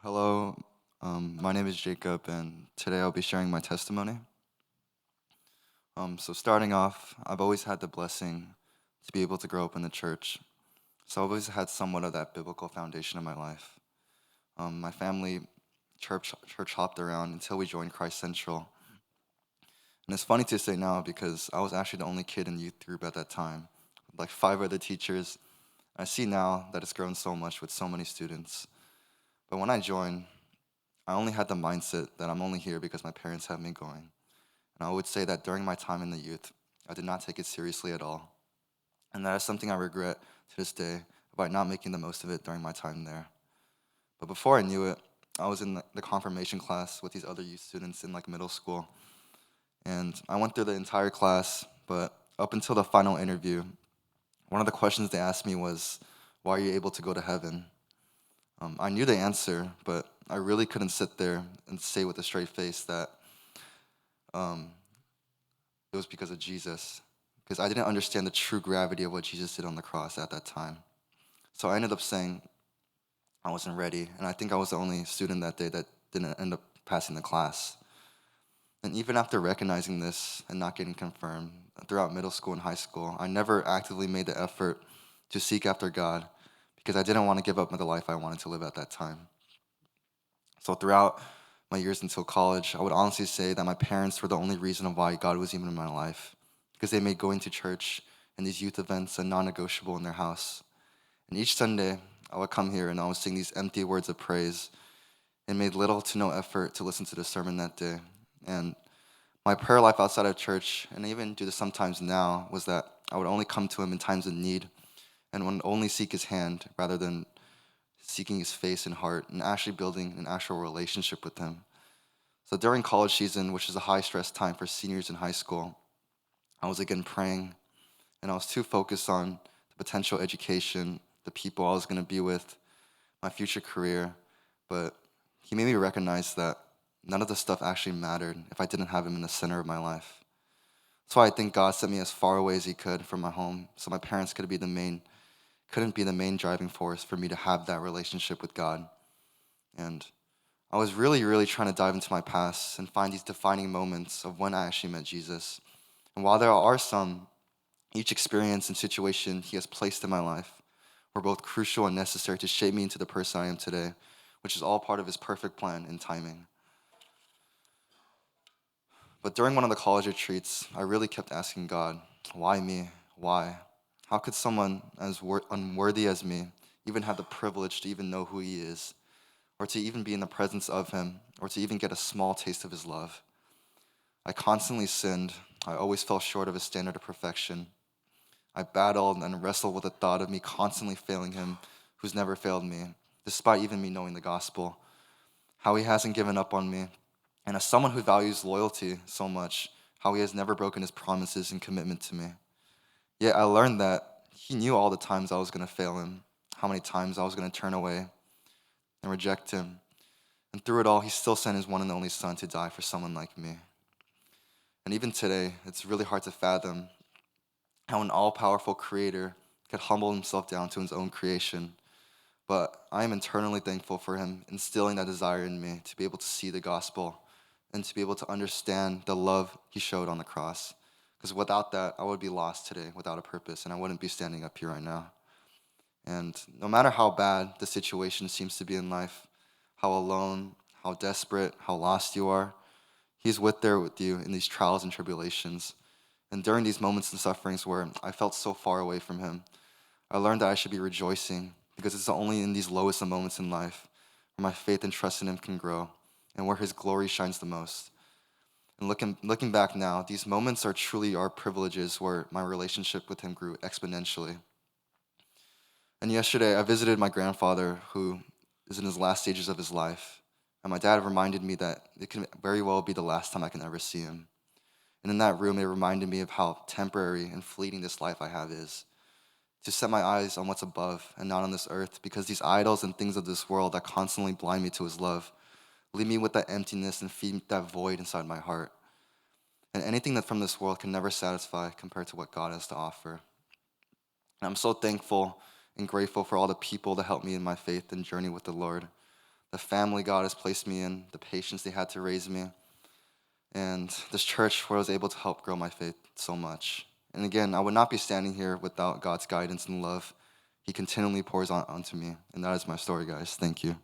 Hello, my name is Jacob, and today I'll be sharing my testimony. So, starting off, I've always had the blessing to be able to grow up in the church. So, I've always had somewhat of that biblical foundation in my life. My family church hopped around until we joined Christ Central. And it's funny to say now because I was actually the only kid in the youth group at that time, like five other teachers. I see now that it's grown so much with so many students. But when I joined, I only had the mindset that I'm only here because my parents have me going. And I would say that during my time in the youth, I did not take it seriously at all. And that is something I regret to this day about not making the most of it during my time there. But before I knew it, I was in the confirmation class with these other youth students in like middle school. And I went through the entire class, but up until the final interview, one of the questions they asked me was, "Why are you able to go to heaven?" I knew the answer, but I really couldn't sit there and say with a straight face that um, it was because of Jesus, because I didn't understand the true gravity of what Jesus did on the cross at that time. So I ended up saying I wasn't ready, and I think I was the only student that day that didn't end up passing the class. And even after recognizing this and not getting confirmed throughout middle school and high school, I never actively made the effort to seek after God because I didn't want to give up the life I wanted to live at that time. So throughout my years until college, I would honestly say that my parents were the only reason of why God was even in my life, because they made going to church and these youth events a non-negotiable in their house. And each Sunday, I would come here and I would sing these empty words of praise and made little to no effort to listen to the sermon that day. And my prayer life outside of church, and I even do this sometimes now, was that I would only come to him in times of need and would only seek his hand rather than seeking his face and heart and actually building an actual relationship with him. So during college season, which is a high stress time for seniors in high school, I was again praying and I was too focused on the potential education, the people I was going to be with, my future career. But he made me recognize that none of the stuff actually mattered if I didn't have him in the center of my life. That's why I think God sent me as far away as he could from my home so my parents couldn't be the main driving force for me to have that relationship with God. And I was really, really trying to dive into my past and find these defining moments of when I actually met Jesus. And while there are some, each experience and situation he has placed in my life were both crucial and necessary to shape me into the person I am today, which is all part of his perfect plan and timing. But during one of the college retreats, I really kept asking God, why me? Why? How could someone as unworthy as me even have the privilege to even know who he is, or to even be in the presence of him, or to even get a small taste of his love? I constantly sinned. I always fell short of his standard of perfection. I battled and wrestled with the thought of me constantly failing him, who's never failed me, despite even me knowing the gospel, how he hasn't given up on me, and as someone who values loyalty so much, how he has never broken his promises and commitment to me. Yet I learned that he knew all the times I was going to fail him, how many times I was going to turn away and reject him. And through it all, he still sent his one and only son to die for someone like me. And even today, it's really hard to fathom how an all powerful creator could humble himself down to his own creation. But I am eternally thankful for him instilling that desire in me to be able to see the gospel and to be able to understand the love he showed on the cross. Because without that, I would be lost today without a purpose, and I wouldn't be standing up here right now. And no matter how bad the situation seems to be in life, how alone, how desperate, how lost you are, he's there with you in these trials and tribulations. And during these moments and sufferings where I felt so far away from him, I learned that I should be rejoicing because it's only in these lowest of moments in life where my faith and trust in him can grow and where his glory shines the most. And looking back now, these moments are truly our privileges where my relationship with him grew exponentially. And yesterday, I visited my grandfather who is in his last stages of his life. And my dad reminded me that it can very well be the last time I can ever see him. And in that room, it reminded me of how temporary and fleeting this life I have is. To set my eyes on what's above and not on this earth, because these idols and things of this world that constantly blind me to his love leave me with that emptiness and feed that void inside my heart. And anything that from this world can never satisfy compared to what God has to offer. And I'm so thankful and grateful for all the people that helped me in my faith and journey with the Lord. the family God has placed me in, the patience they had to raise me, and this church where I was able to help grow my faith so much. And again, I would not be standing here without God's guidance and love. He continually pours onto me, and that is my story, guys. Thank you.